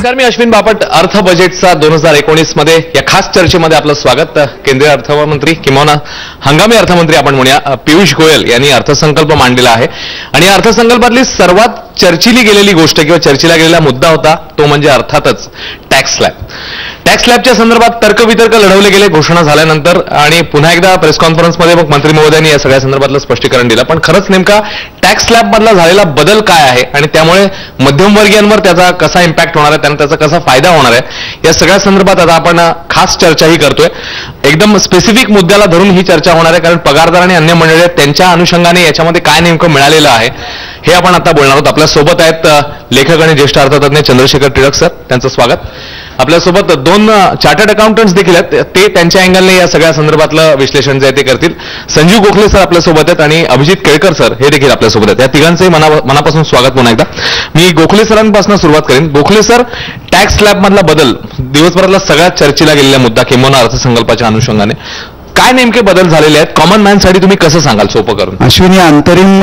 नमस्कार, मी अश्विन बापट. अर्थ बजेटचा 2019 मध्ये या खास चर्चेमध्ये आपलं स्वागत. केंद्रीय अर्थमंत्री किंवा हंगामी अर्थमंत्री आपण म्हणूया पियुष गोयल यांनी अर्थसंकल्प मांडलेला आहे आणि या अर्थसंकल्पातली सर्वात चर्चिली गेलेली गोष्ट किंवा चर्चेला गेलेला मुद्दा होता तो म्हणजे अर्थातच टॅक्स स्लॅब. टॅक्स स्लॅबच्या संदर्भात तर्कवितर्क लढवले गेले घोषणा झाल्यानंतर आणि पुन्हा एकदा प्रेस कॉन्फरन्समध्ये मग मंत्री महोदयांनी या सगळ्या संदर्भातलं स्पष्टीकरण दिलं. पण खरंच नेमका टॅक्स स्लॅब मधला झालेला बदल काय आहे आणि त्यामुळे मध्यमवर्गीयांवर त्याचा कसा इम्पॅक्ट होणार आहे, त्यांना त्याचा कसा फायदा होणार आहे, या सगळ्या संदर्भात आता आपण खास चर्चाही करतोय. एकदम स्पेसिफिक मुद्द्याला धरून ही चर्चा होणार आहे, कारण पगारदार आणि अन्य मंडळी त्यांच्या अनुषंगाने याच्यामध्ये काय नेमकं मिळालेलं आहे हे आपण आता बोलणार आहोत. आपल्यासोबत आहेत लेखक आणि ज्येष्ठ अर्थतज्ञ चंद्रशेखर टिळक सर, त्यांचं स्वागत. आपल्यासोबत दोन चार्टर्ड अकाउंटंट्स देखील आहेत, ते त्यांच्या अँगलने या सगळ्या संदर्भातलं विश्लेषण जे आहे ते करतील. संजीव गोखले सर आपल्यासोबत आहेत आणि अभिजित केळकर सर हे देखील आपल्यासोबत आहेत. या तिघांचंही मनापासून स्वागत पुन्हा एकदा. मी गोखले सरांपासून सुरुवात करेन. गोखले सर, टॅक्स स्लॅब मधला बदल दिवसभरातला सगळ्यात चर्चेला गेलेला मुद्दा किंवा अर्थसंकल्पाच्या अनुषंगाने काय नेमके बदल झालेले आहेत, कॉमन मॅनसाठी तुम्ही कसं सांगाल सोपं करून? अश्विनी, अंतरिम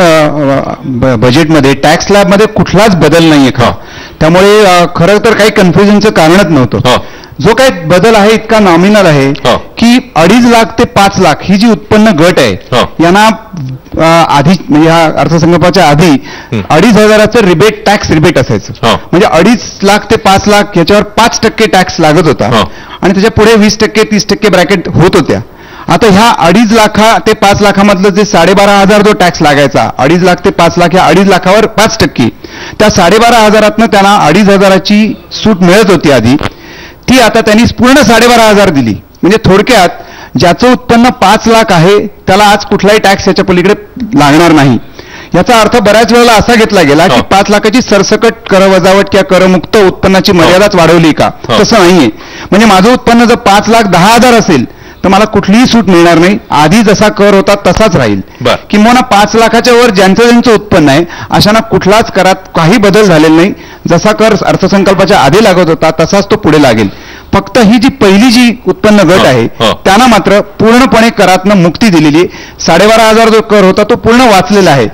बजेटमध्ये टॅक्स स्लॅबमध्ये कुठलाच बदल नाहीये का, त्यामुळे खरं तर काही कन्फ्युजनचं कारणच नव्हतं. जो काही बदल आहे इतका नॉमिनल आहे की 2.5 लाख ते 5 लाख ही जी उत्पन्न गट आहे यांना आधी म्हणजे ह्या अर्थसंकल्पाच्या आधी 2,500 रिबेट टॅक्स रिबेट असायचं. म्हणजे 2.5 लाख ते 5 लाख याच्यावर 5% टॅक्स लागत होता आणि त्याच्या पुढे 20%, 30% ब्रॅकेट होत होत्या. आता ह्या 2.5 लाख ते 5 लाखामधलं जे 12,500 जो टॅक्स लागायचा, 2.5 लाख ते 5 लाख या 2.5 लाखावर 5%, त्या 12,500 त्यांना 2,500ची सूट मिळत होती आधी, ती आता त्यांनी पूर्ण 12,500 दिली. म्हणजे थोडक्यात ज्याचं उत्पन्न 5 लाख आहे त्याला आज कुठलाही टॅक्स याच्या पलीकडे लागणार नाही. याचा अर्थ बऱ्याच वेळेला असा घेतला गेला की 5 लाखाची सरसकट करवजावट किंवा करमुक्त उत्पन्नाची मर्यादाच वाढवली का, तसं नाहीये. म्हणजे माझं उत्पन्न जर 5,10,000 असेल तर मला कुठलीही सूट मिळणार नाही, आधी जसा कर होता तसाच राहील. किंवा 5 लाखाच्या वर ज्यांचं उत्पन्न आहे अशांना कुठलाच करात काही बदल झालेला नाही. जसा कर अर्थसंकल्पाच्या आधी लागत होता तसाच तो पुढे लागेल. फक्त ही जी पहिली जी उत्पन्न गट आहे त्यांना मात्र पूर्णपणे करातनं मुक्ती दिलेली. 12,500 जो कर होता तो पूर्ण वाचलेला आहे.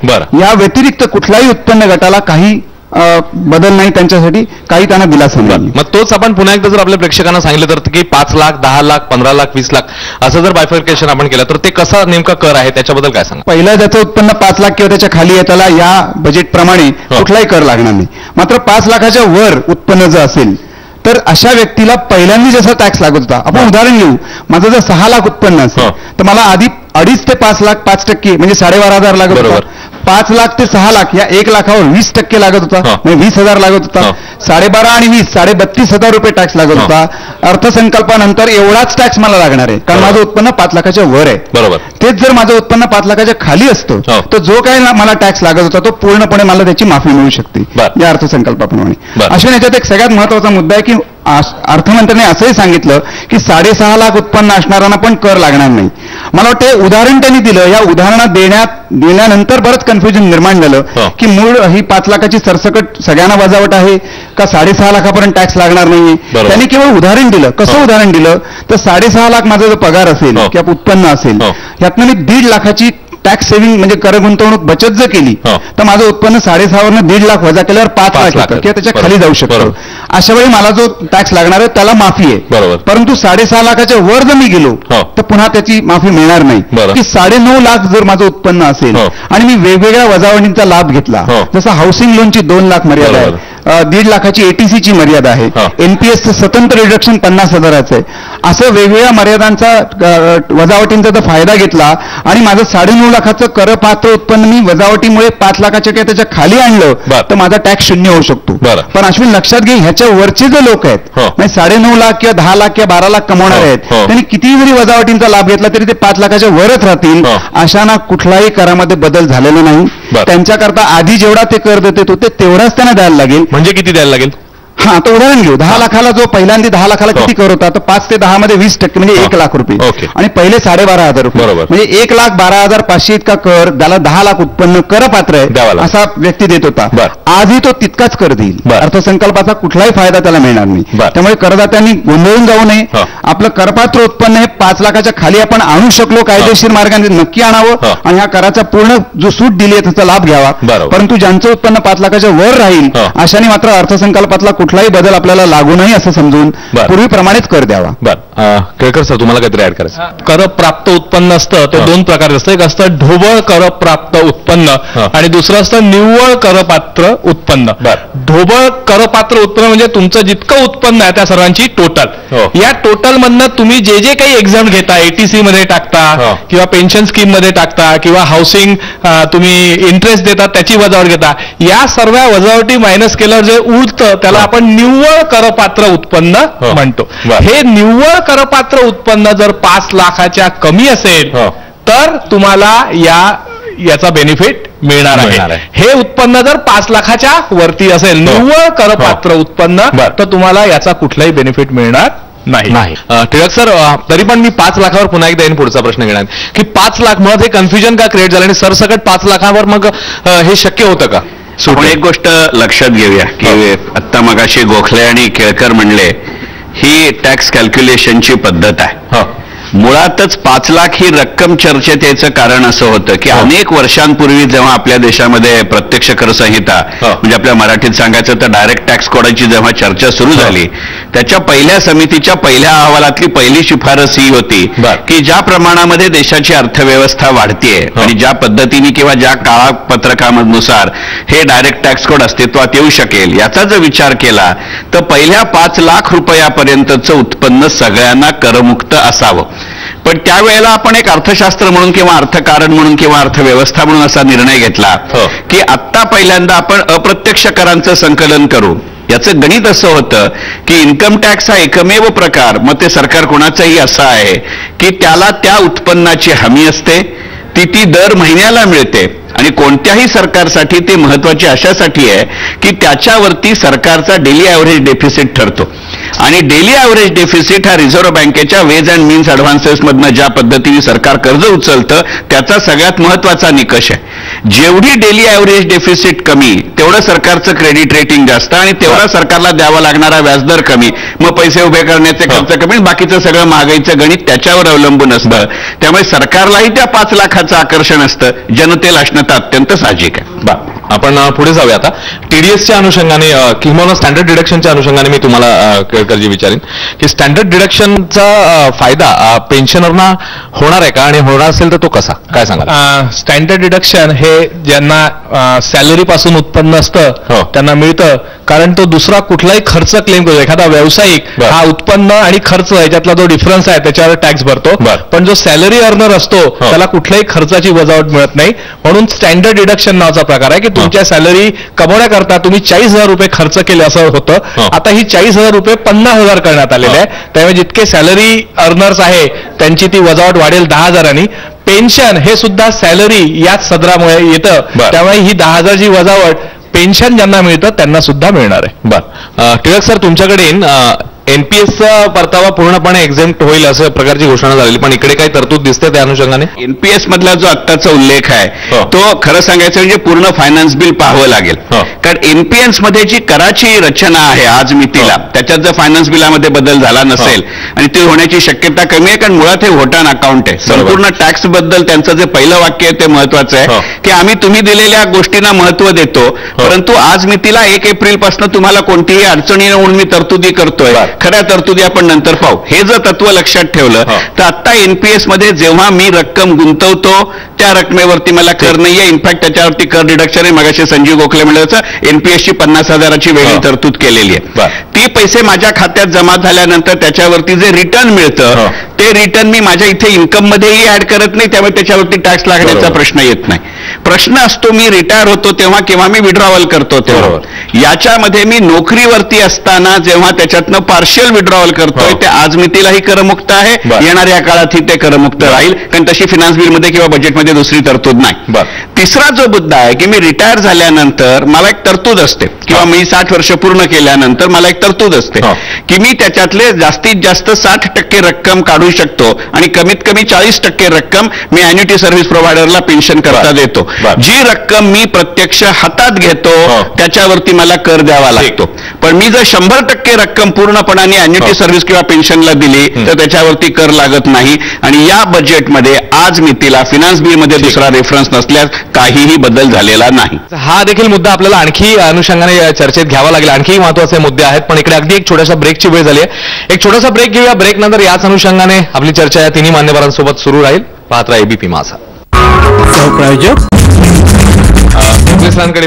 या व्यतिरिक्त कुठल्याही उत्पन्न गटाला काही बदल नाही, त्यांच्यासाठी काही त्यांना दिलासा नाही. मग तोच आपण पुन्हा एकदा जर आपल्या प्रेक्षकांना सांगितलं तर की 5 लाख, 10 लाख, 15 लाख, 20 लाख असं जर बायफर्केशन आपण केलं तर ते कसा नेमका कर आहे त्याच्याबद्दल काय सांगा? पहिलं ज्याचं उत्पन्न 5 लाख किंवा त्याच्या खाली आहे त्याला या बजेटप्रमाणे कुठलाही कर लागणार नाही. मात्र 5 लाखाच्या वर उत्पन्न जर असेल तर अशा व्यक्तीला पहिल्यांदा जसा टॅक्स लागत होता. आपण उदाहरण घेऊ, माझं जर 6 लाख उत्पन्न असेल तर मला आधी 2.5 ते 5 लाख 5% म्हणजे 12,500 लागत होता. 5 लाख ते 6 लाख या 1 लाखावर 20% लागत होता, म्हणजे 20,000 लागत होता. 12,500 आणि 20 32,000 रुपये टॅक्स लागत होता. अर्थसंकल्पानंतर एवढाच टॅक्स मला लागणार आहे कारण माझं उत्पन्न 5 लाखाच्या वर आहे. बरोबर. तेच जर माझं उत्पन्न 5 लाखाच्या खाली असतं तर जो काही मला टॅक्स लागत होता तो पूर्णपणे मला त्याची माफी मिळू शकते या अर्थसंकल्पाप्रमाणे. अशा याच्यात एक सगळ्यात महत्वाचा मुद्दा आहे की अर्थमंत्र्यांनी असंही सांगितलं की 6.5 लाख उत्पन्न असणाऱ्यांना पण कर लागणार नाही. मला वाटतं उदाहरण त्यांनी दिलं, या उदाहरणात दिल्यानंतर बरंच कन्फ्युजन निर्माण झालं की मूळ ही 5 लाखाची सरसकट सगळ्यांना वजावट आहे का 6.5 लाखापर्यंत टॅक्स लागणार नाही. त्यांनी केवळ उदाहरण दिलं. कसं उदाहरण दिलं तर 6.5 लाख माझा जो पगार असेल किंवा उत्पन्न असेल यातनं मी 1.5 लाखाची टॅक्स सेव्हिंग म्हणजे कर गुंतवणूक बचत जर केली तर माझं उत्पन्न 6.5 वरनं 1.5 लाख वजा केल्यावर 5 लाख येतं किंवा त्याच्या खाली जाऊ शकतो. अशा वेळी मला जो टॅक्स लागणार आहे त्याला माफी आहे. परंतु 6.5 लाखाच्या वर जर मी गेलो तर पुन्हा त्याची माफी मिळणार नाही. की 9.5 लाख जर माझं उत्पन्न असेल आणि मी वेगवेगळ्या वजावटींचा लाभ घेतला, जसं हाऊसिंग लोनची 2 लाख मर्यादा आहे, 1.5 लाखाची एटीसीची मर्यादा आहे, एनपीएसचं स्वतंत्र रिडक्शन 50,000चं आहे, असं वेगवेगळ्या मर्यादांचा वजावटींचा जर फायदा घेतला आणि माझं 9.5 लाखाचं करपात्र उत्पन्न मी वजावटीमुळे 5 लाखाच्या किंवा त्याच्या खाली आणलं तर माझा टॅक्स 0 होऊ शकतो. पण अश्विन लक्षात घे, ह्याच्या वरचे जे लोक आहेत म्हणजे 9.5 लाख किंवा 10 लाख किंवा 12 लाख कमवणारे आहेत त्यांनी कितीही जरी वजावटींचा लाभ घेतला तरी ते 5 लाखाच्या वरच राहतील. अशांना कुठलाही करामध्ये बदल झालेला नाही. त्यांच्याकरता आधी जेवढा ते कर देत होते तेवढाच त्यांना द्यायला लागेल. म्हणजे किती द्यायला लागेल? हा, तो उदाहरण घेऊ. 10 लाखाला जो पहिल्यांदा 10 लाखाला किती कर होता तर 5 ते 10 मध्ये 20% म्हणजे 1 लाख रुपये आणि पहिले 12,500 रुपये म्हणजे 1,12,500 इतका कर त्याला 10 लाख उत्पन्न करपात्र आहे असा व्यक्ती देत होता. आजही तो तितकाच कर देईल. अर्थसंकल्पाचा कुठलाही फायदा त्याला मिळणार नाही. त्यामुळे करदात्यांनी गोंधळून जाऊ नये. आपलं करपात्र उत्पन्न हे 5 लाखाच्या खाली आपण आणू शकलो कायदेशीर मार्गाने नक्की आणावं आणि ह्या कराचा पूर्ण जो सूट दिली आहे त्याचा लाभ घ्यावा. परंतु ज्यांचं उत्पन्न 5 लाखाच्या वर राहील अशाने मात्र अर्थसंकल्पातला कुठला कुठलाही बदल आपल्याला लागू नाही असं समजून पूर्वीप्रमाणेच कर द्यावा. बरं, केळकर सर तुम्हाला काहीतरी ऍड करायचं? करप्राप्त उत्पन्न असतं ते दोन प्रकारचं असतं. एक असतं ढोबळ करप्राप्त उत्पन्न आणि दुसरं असतं निव्वळ करपात्र उत्पन्न. ढोबळ करपात्र उत्पन्न म्हणजे तुमचं जितकं उत्पन्न आहे त्या सर्वांची टोटल. या टोटल मधनं तुम्ही जे जे काही एक्झाम घेता, एटीसी मध्ये टाकता किंवा पेन्शन स्कीम मध्ये टाकता किंवा हाऊसिंग तुम्ही इंटरेस्ट देता त्याची वजावट घेता, या सर्व वजावटी मायनस केल्यावर जे उरतं त्याला आपण निव्वळ करपात्र उत्पन्न म्हणतो. हे निव्वळ करपात्र उत्पन्न जर 5 लाखाच्या कमी असेल तर तुम्हाला याचा बेनिफिट मिळणार आहे. हे उत्पन्न जर 5 लाखाच्या वरती असेल निव्वळ करपात्र उत्पन्न तर तुम्हाला याचा कुठलाही बेनिफिट मिळणार नाही. टिळक सर, तरी पण मी 5 लाखावर पुन्हा एकदा येईन पुढचा प्रश्न घेणार की 5 लाख मुळात हे कन्फ्युजन का क्रिएट झालं आणि सरसकट 5 लाखावर मग हे शक्य होतं का? आपण एक गोष्ट लक्षात घेऊया की आत्ता मगाशी गोखले आणि केळकर म्हणले ही टॅक्स कॅल्क्युलेशनची पद्धत आहे. मुळातच 5 लाख ही रक्कम चर्चेत यायचं कारण असं होतं की अनेक वर्षांपूर्वी जेव्हा आपल्या देशामध्ये प्रत्यक्ष कर संहिता म्हणजे आपल्या मराठीत सांगायचं तर डायरेक्ट टॅक्स कोडाची जेव्हा चर्चा सुरू झाली त्याच्या पहिल्या समितीच्या पहिल्या अहवालातली पहिली शिफारस ही होती की ज्या प्रमाणामध्ये देशाची अर्थव्यवस्था वाढतीये आणि ज्या पद्धतीने किंवा ज्या काळापत्रकानुसार हे डायरेक्ट टॅक्स कोड अस्तित्वात येऊ शकेल याचा जर विचार केला तर पहिल्या 5 लाख रुपयापर्यंतचं उत्पन्न सगळ्यांना करमुक्त असावं. पण त्यावेळेला आपण एक अर्थशास्त्र म्हणून किंवा अर्थकारण म्हणून किंवा अर्थव्यवस्था म्हणून असा निर्णय घेतला की आत्ता पहिल्यांदा आपण अप्रत्यक्ष करांचं संकलन करू. याचं गणित असं होतं की इन्कम टॅक्स हा एकमेव प्रकार, मग ते सरकार कोणाचंही असं आहे की त्याला त्या उत्पन्नाची हमी असते, ती दर महिन्याला मिळते आणि कोणत्याही सरकारसाठी ते महत्वाचे अशासाठी आहे की त्याच्यावरती सरकारचा डेली ॲव्हरेज डेफिसिट ठरतो आणि डेली ॲव्हरेज डेफिसिट हा रिझर्व्ह बँकेच्या वेज अँड मीन्स ॲडव्हान्सेसमधनं ज्या पद्धतीने सरकार कर्ज उचलतं त्याचा सगळ्यात महत्वाचा निकष आहे. जेवढी डेली ॲव्हरेज डेफिसिट कमी तेवढं सरकारचं क्रेडिट रेटिंग जास्त आणि तेवढा सरकारला द्यावा लागणारा व्याजदर कमी, मग पैसे उभे करण्याचे खर्च कमी, बाकीचं सगळं महागाईचं गणित त्याच्यावर अवलंबून असतं. त्यामुळे सरकारलाही त्या 5 लाखाचं आकर्षण असतं, जनतेला असणं अत्यंत साहजिक आहे. आपण पुढे जाऊया आता. टीडीएसच्या अनुषंगाने किंवा स्टँडर्ड डिडक्शनच्या अनुषंगाने मी तुम्हाला केळकरजी विचारेन की स्टँडर्ड डिडक्शनचा फायदा पेन्शनरना होणार आहे का आणि होणार असेल तर तो कसा, काय सांगा? स्टँडर्ड डिडक्शन हे ज्यांना सॅलरी पासून उत्पन्न असतं त्यांना मिळतं, कारण तो दुसरा कुठलाही खर्च क्लेम करतो. एखादा व्यावसायिक हा उत्पन्न आणि खर्च याच्यातला जो डिफरन्स आहे त्याच्यावर टॅक्स भरतो, पण जो सॅलरी अर्नर असतो त्याला कुठल्याही खर्चाची वजावट मिळत नाही. म्हणून स्टँडर्ड डिडक्शन नावाचा प्रकार आहे की तुमच्या सॅलरी कमवण्याकरता तुम्ही 40,000 रुपये खर्च केले असं होतं. आता ही 40,000 रुपये 50,000 करण्यात आलेले आहे. त्यामुळे जितके सॅलरी अर्नर्स आहे त्यांची ती वजावट वाढेल 10,000. पेन्शन हे सुद्धा सॅलरी याच सदरामुळे येतं, त्यामुळे ही 10,000ची वजावट पेन्शन ज्यांना मिळतं त्यांना सुद्धा मिळणार आहे. बरं, टिळक सर तुमच्याकडे येईन. एनपीएसचा परतावा पूर्णपणे एक्झेम्प्ट होईल असं प्रकारची घोषणा झाली, पण इकडे काही तरतूद दिसते त्या अनुषंगाने? एनपीएस मधला जो आत्ताचा उल्लेख आहे तो खरं सांगायचं म्हणजे पूर्ण फायनान्स बिल पाहावं लागेल. कारण एनपीएस मध्ये जी कराची रचना आहे आज मितीला त्याच्यात जर फायनान्स बिलामध्ये बदल झाला नसेल आणि ते होण्याची शक्यता कमी आहे, कारण मुळात हे व्होटान अकाउंट आहे. संपूर्ण टॅक्स बद्दल त्यांचं जे पहिलं वाक्य आहे ते महत्वाचं आहे की तुम्ही दिलेल्या गोष्टींना महत्व देतो, परंतु आज मितीला 1 एप्रिलपासून तुम्हाला कोणतीही अडचणी येऊन मी तरतुदी करतोय, खऱ्या तरतुदी आपण नंतर पाहू. हे जर तत्व लक्षात ठेवलं तर आता एनपीएस मध्ये जेव्हा मी रक्कम गुंतवतो त्या रकमेवरती मला कर नाहीये, इनफॅक्ट त्याच्यावरती कर डिडक्शन आहे. मगाशी संजीव गोखले म्हणलं एनपीएसची 50,000ची वेगळी तरतूद केलेली आहे. ती पैसे माझ्या खात्यात जमा झाल्यानंतर त्याच्यावरती जे रिटर्न मिळतं ते रिटर्न मी माझ्या इथे इन्कम मध्येही ऍड करत नाही, त्यामुळे त्याच्यावरती टॅक्स लागण्याचा प्रश्न येत नाही. प्रश्न असतो मी रिटायर होतो तेव्हा किंवा मी विड्रॉवल करतो तेव्हा. याच्यामध्ये मी नोकरीवरती असताना जेव्हा त्याच्यातनं पार्शियल विड्रॉवल करतोय ते आज मितीलाही करमुक्त आहे, येणाऱ्या काळातही ते करमुक्त राहील, कारण तशी फिनान्स बिलमध्ये किंवा बजेटमध्ये दुसरी तरतूद नाही. तिसरा जो मुद्दा आहे की मी रिटायर झाल्यानंतर मला एक तरतूद असते किंवा मी 60 वर्ष पूर्ण केल्यानंतर मला एक तरतूद असते की मी त्याच्यातले जास्तीत जास्त 60% रक्कम काढू काढू शकतो आणि कमीत कमी 40% रक्कम मी अॅन्युटी सर्व्हिस प्रोव्हायडरला पेन्शन करता देतो. जी रक्कम मी प्रत्यक्ष हातात घेतो त्याच्यावरती मला कर द्यावा लागतो. पण मी जर 100% रक्कम पूर्णपणाने अॅन्युटी सर्व्हिस किंवा पेन्शनला दिली तर त्याच्यावरती कर लागत नाही. आणि या बजेटमध्ये आज मितीला फिनान्स बिलमध्ये दुसरा रेफरन्स नसल्यास काहीही बदल झालेला नाही. हा देखील मुद्दा आपल्याला आणखी अनुषंगाने चर्चेत घ्यावा लागेल. आणखी महत्वाचे मुद्दे आहेत, पण इकडे अगदी एक छोटासा ब्रेकची वेळ झाली आहे. एक छोटासा ब्रेक घेऊया. ब्रेक नंतर याच अनुषंगाने आपली चर्चा या तिन्ही मान्यवरांसोबत सुरू राहील. पाहत राहा एबीपी माझा. सहप्रायोजक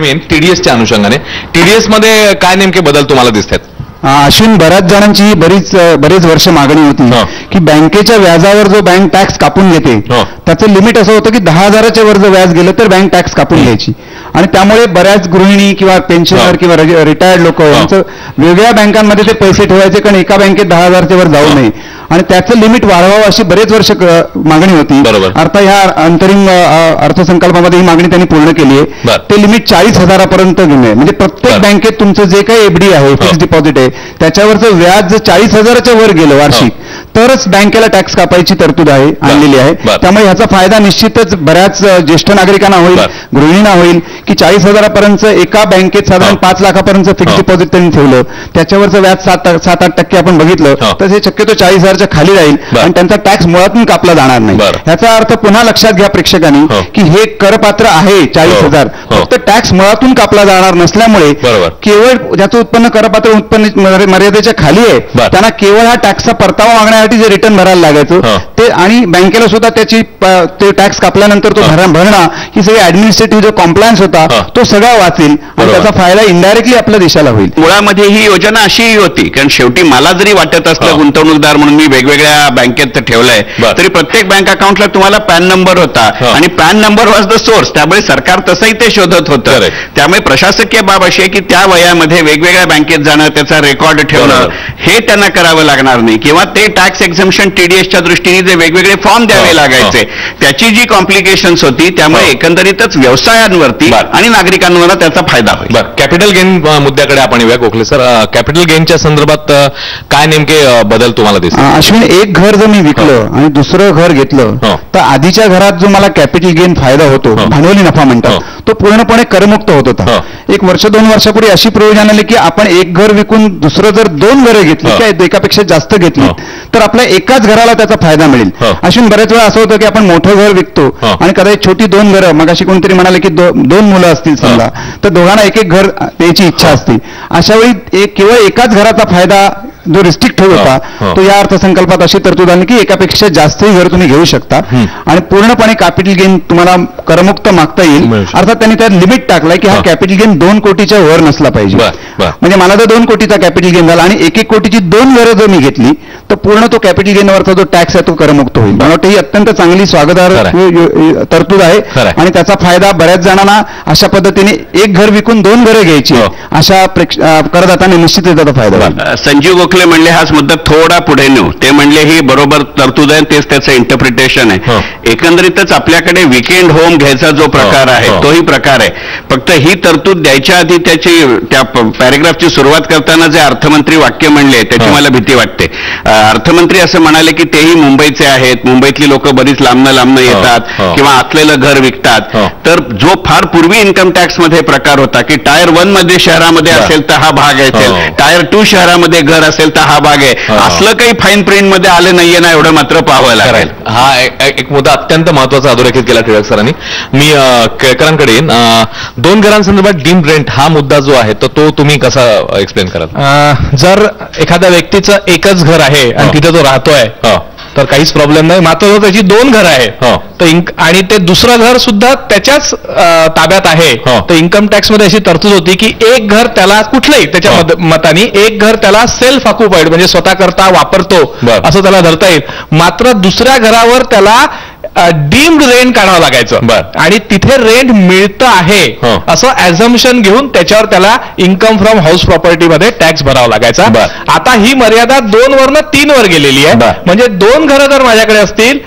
मी टीडीएसच्या अनुषंगाने, टीडीएस मध्ये काय नेमके बदल तुम्हाला दिसतात? अश्विन, बऱ्याच जणांची बरेच वर्ष मागणी होती की बँकेच्या व्याजावर जो बँक टॅक्स कापून घेते त्याचं लिमिट असं होतं की 10,000च्या वर जर व्याज गेलं तर बँक टॅक्स कापून घ्यायची. आणि त्यामुळे बऱ्याच गृहिणी किंवा पेन्शनर किंवा रिटायर्ड लोक यांचं वेगळ्या बँकांमध्ये ते पैसे ठेवायचे, कारण एका बँकेत 10,000च्या वर जाऊ नये आणि त्याचं लिमिट वाढवावं अशी बरेच वर्ष मागणी होती. अर्थात ह्या अंतरिम अर्थसंकल्पामध्ये ही मागणी त्यांनी पूर्ण केली आहे. ते लिमिट 40,000पर्यंत घेऊन आहे. म्हणजे प्रत्येक बँकेत तुमचं जे काही एफडी आहे, फिक्स डिपॉझिट आहे, त्याच्यावरचं व्याज जर 40,000च्या वर गेलं वार्षिक तरच बँकेला टॅक्स कापायची तरतूद आहे आणलेली आहे. त्यामुळे ह्याचा फायदा निश्चितच बऱ्याच ज्येष्ठ नागरिकांना होईल, गृहिणींना होईल की 40,000पर्यंत एका बँकेत साधारण 5 लाखापर्यंत फिक्स डिपॉझिट त्यांनी ठेवलं, त्याच्यावरचं व्याज 7-8% आपण बघितलं तर हे शक्यतो 40,000च्या खाली राहील आणि त्यांचा टॅक्स मुळातून कापला जाणार नाही. ह्याचा अर्थ पुन्हा लक्षात घ्या प्रेक्षकांनी की हे करपात्र आहे 40,000, फक्त टॅक्स मुळातून कापला जाणार नसल्यामुळे केवळ ज्याचं उत्पन्न करपात्र उत्पन्न मर्यादेच्या खाली आहे त्यांना केवळ हा टॅक्सचा परतावा मागण्यासाठी जे रिटर्न भरायला लागायचं ते, आणि बँकेला सुद्धा त्याची ते टॅक्स कापल्यानंतर तो भरणा ही सगळी ऍडमिनिस्ट्रेटिव्ह जो कॉम्प्लायन्स होता तो सगळा वाचेल आणि त्याचा फायदा इनडायरेक्टली आपल्या देशाला होईल. मुळामध्ये ही योजना अशीही होती, कारण शेवटी मला जरी वाटत असलं गुंतवणूकदार म्हणून मी वेगवेगळ्या बँकेत ठेवलंय तरी प्रत्येक बँक अकाउंटला तुम्हाला पॅन नंबर होता आणि pan number was the source. त्यामुळे सरकार तसंही ते शोधत होतं. त्यामुळे प्रशासकीय बाब अशी आहे की त्या वयामध्ये वेगवेगळ्या बँकेत जाणं, त्याचा रेकॉर्ड ठेवणं हे त्यांना करावं लागणार नाही. किंवा ते टॅक्स एक्झम्पशन टीडीएसच्या दृष्टीने जे वेगवेगळे फॉर्म द्यावे लागायचे त्याची जी कॉम्प्लिकेशन्स होती त्यामुळे एकंदरीतच व्यवसायांवरती आणि नागरिकांवर त्याचा फायदा होईल. कॅपिटल गेन मुद्द्याकडे आपण येऊया. गोखले सर, कॅपिटल गेनच्या संदर्भात काय नेमके बदल तुम्हाला दिसतात? अश्विन, एक घर जर मी विकलं आणि दुसरं घर घेतलं तर आधीच्या घरात जो मला कॅपिटल गेन फायदा होतो, भांडवली नफा म्हणतात, तो पूर्णपणे करमुक्त होत होता. 1-2 वर्षापूर्वी अशी प्रयोजन आले की आपण एक घर विकून दुसरं जर 2 घरं घेतली किंवा एकापेक्षा जास्त घेतली तर आपल्या एकाच घराला त्याचा फायदा मिळेल. अश्विन, बऱ्याच वेळा असं होतं की आपण मोठं घर विकतो आणि कदाचित छोटी 2 घरं, मग अशी कोणतरी म्हणाले की 2 मुलं असतील समजा, तर दोघांना एक घर द्यायची इच्छा असते. अशा वेळी केवळ एकाच घराचा फायदा जो रिस्ट्रिक्ट होता तो या अर्थसंकल्पात अशी तरतूद आली की एकापेक्षा जास्तही घर तुम्ही घेऊ शकता आणि पूर्णपणे कॅपिटल गेन तुम्हाला करमुक्त मागता येईल. अर्थात त्यांनी त्यात लिमिट टाकलाय की हा कॅपिटल गेन 2 कोटीच्या वर नसला पाहिजे. म्हणजे मला जर 2 कोटीचा कॅपिटल गेन झाला आणि 1-1 कोटीची 2 घरं जर मी घेतली तर पूर्ण तो कॅपिटल गेनवरचा जो टॅक्स आहे तो करमुक्त होईल. मला वाटतं ही अत्यंत चांगली स्वागतार्ह तरतूद आहे आणि त्याचा फायदा बऱ्याच जणांना अशा पद्धतीने एक घर विकून 2 घरं घ्यायची अशा करदात्यांना निश्चितच त्याचा फायदा होईल. संजीव गोखले म्हणले हाच मुद्दा थोडा पुढे नेऊ. ते म्हणले ही बरोबर तरतूद आहे, तेच त्याचं इंटरप्रिटेशन आहे. एकंदरीतच आपल्याकडे विकेंड होम घ्यायचा जो प्रकार आहे तोही प्रकार आहे. फक्त ही तरतूद द्यायच्या आधी त्या पॅरेग्राफची सुरुवात करताना जे अर्थमंत्री वाक्य म्हणले त्याची मला भीती वाटते. अर्थमंत्री असं म्हणाले की तेही मुंबईचे आहेत, मुंबईतली लोक बरीच लांबनं येतात किंवा आतलेलं घर विकतात. तर जो फार पूर्वी इन्कम टॅक्स मध्ये प्रकार होता की टायर 1 मध्ये शहरामध्ये असेल तर हा भाग असेल, टायर 2 शहरामध्ये घर असेल तर हा भाग आहे, असलं काही फाईन प्रिंट मध्ये आलं नाहीये ना, एवढं मात्र पाहावं लागेल. हा एक मुद्दा अत्यंत महत्वाचा अधोरेखित केला टिळक सरांनी. मी केळकरांकडे येईन. 2 घरांसंदर्भात डीम रेंट हा मुद्दा जो आहे तो तुम्ही कसा एक्सप्लेन कराल? जर एखाद्या व्यक्तीचं एकच घर आहे आणि तिथे तो राहतोय तर काहीच प्रॉब्लेम नाही. मात्र त्याची 2 घरं आहेत आणि ते दुसरं घर सुद्धा त्याच्याच ताब्यात आहे तर इन्कम टॅक्स मध्ये अशी तरतूद होती की एक घर त्याला कुठलंही त्याच्या मताने एक घर त्याला सेल्फ ऑक्युपाईड म्हणजे स्वतः करता वापरतो असं त्याला धरता येईल. मात्र दुसऱ्या घरावर त्याला डीम्ड रेंट काढावं लागायचं आणि तिथे रेंट मिळतं आहे असं ऍझम्पशन घेऊन त्याच्यावर त्याला इन्कम फ्रॉम हाऊस प्रॉपर्टीमध्ये टॅक्स भरावा लागायचा. आता ही मर्यादा 2 वरनं 3 वर गेलेली आहे. म्हणजे 2 घरं जर माझ्याकडे असतील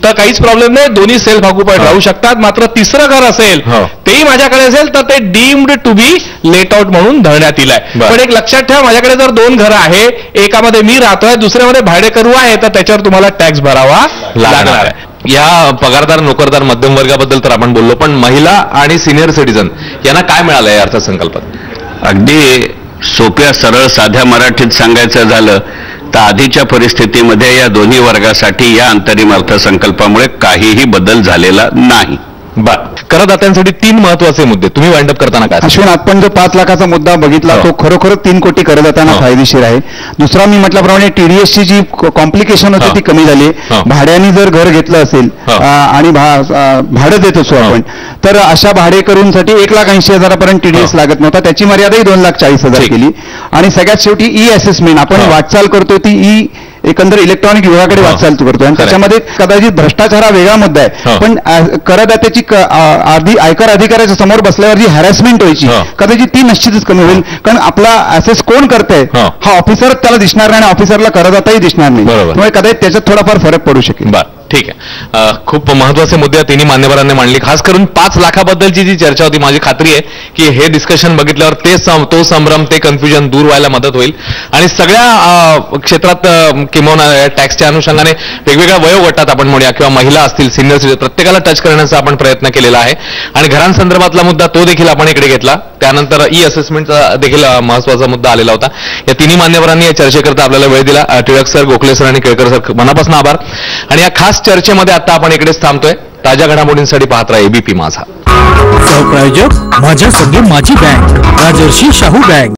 तर काहीच प्रॉब्लेम नाही, दोन्ही सेल्फ ऑक्युपाईड राहू शकतात. मात्र तिसरं घर असेल तेही माझ्याकडे असेल तर ते deemed to be let out म्हणून धरण्यात येईल आहे. पण एक लक्षात ठेवा, माझ्याकडे जर 2 घरं आहे, एकामध्ये मी राहतोय, दुसऱ्यामध्ये भाडेकरू आहे, तर त्याच्यावर तुम्हाला टॅक्स भरावा लागणार आहे. या पगारदार नोकरदार मध्यम वर्गाबद्दल तर आपण बोललो, पण महिला आणि सिनियर सिटीजन यांना काय मिळालं या अर्थसंकल्पात? अगदी सोप्या सरळ साध्या मराठीत सांगायचं झालं तर आधीच्या परिस्थितीमध्ये या दोन्ही वर्गासाठी या अंतरिम अर्थसंकल्पामुळे काहीही बदल झालेला नाही. करदात्यांसाठी 3 महत्वाचे मुद्दे तुम्ही वाइंड अप करताना काय? अश्विन, आपण जो 5 लाखाचा मुद्दा बघितला तो खरोखर 3 कोटी करदात्यांना फायदेशीर आहे. दुसरा, मी म्हटल्याप्रमाणे टीडीएसची जी कॉम्प्लिकेशन होती ती कमी झाली. भाड्याने जर घर घेतलं असेल आणि भाडं देत असो आपण, तर अशा भाडेकरूंसाठी 1,80,000 टीडीएस लागत नव्हता. त्याची मर्यादाही 2,40,000 केली. आणि सगळ्यात शेवटी ई असेसमेंट आपण वाटचाल करतो ती ई एकंदर इलेक्ट्रॉनिक विभागाकडे वाटचाल करतो आणि त्याच्यामध्ये कदाचित भ्रष्टाचार हा वेगळा मुद्दा आहे, पण करदात्याची आयकर अधिकाऱ्याच्या समोर बसल्यावर जी हॅरॅसमेंट व्हायची कदाचित ती निश्चितच कमी होईल. कारण आपला असेस कोण करतंय हा ऑफिसर त्याला दिसणार नाही आणि ऑफिसरला करदाताही दिसणार नाही, त्यामुळे कदाचित त्याच्यात थोडाफार फरक पडू शकेल. ठीक आहे. खूप महत्वाचे मुद्दे तिन्ही मान्यवरांनी मांडली. खास करून 5 लाखाबद्दलची जी चर्चा होती, माझी खात्री आहे की हे डिस्कशन बघितल्यावर तो संभ्रम, ते कन्फ्युजन दूर व्हायला मदत होईल. आणि सगळ्या क्षेत्रात किंवा टॅक्सच्या अनुषंगाने वेगवेगळ्या वयोगटात आपण म्हणूया किंवा महिला असतील, सिनियर सिटीजन, प्रत्येकाला टच करण्याचा आपण प्रयत्न केलेला आहे. आणि घरांसंदर्भातला मुद्दा तो देखील आपण इकडे घेतला. त्यानंतर ई असेसमेंटचा देखील महत्वाचा मुद्दा आलेला होता. या तिन्ही मान्यवरांनी या चर्चेकरता आपल्याला वेळ दिला. टिळक सर, गोखले सर आणि केळकर सर, मनापासून आभार. आणि या खास चर्चेमध्ये आता आपण इकडेच थांबतोय. ताज्या घडामोडींसाठी पाहत राहा एबीपी माझा. सहप्रायोजक माझ्या संगे माझी बँक, राजर्षी शाहू बँक.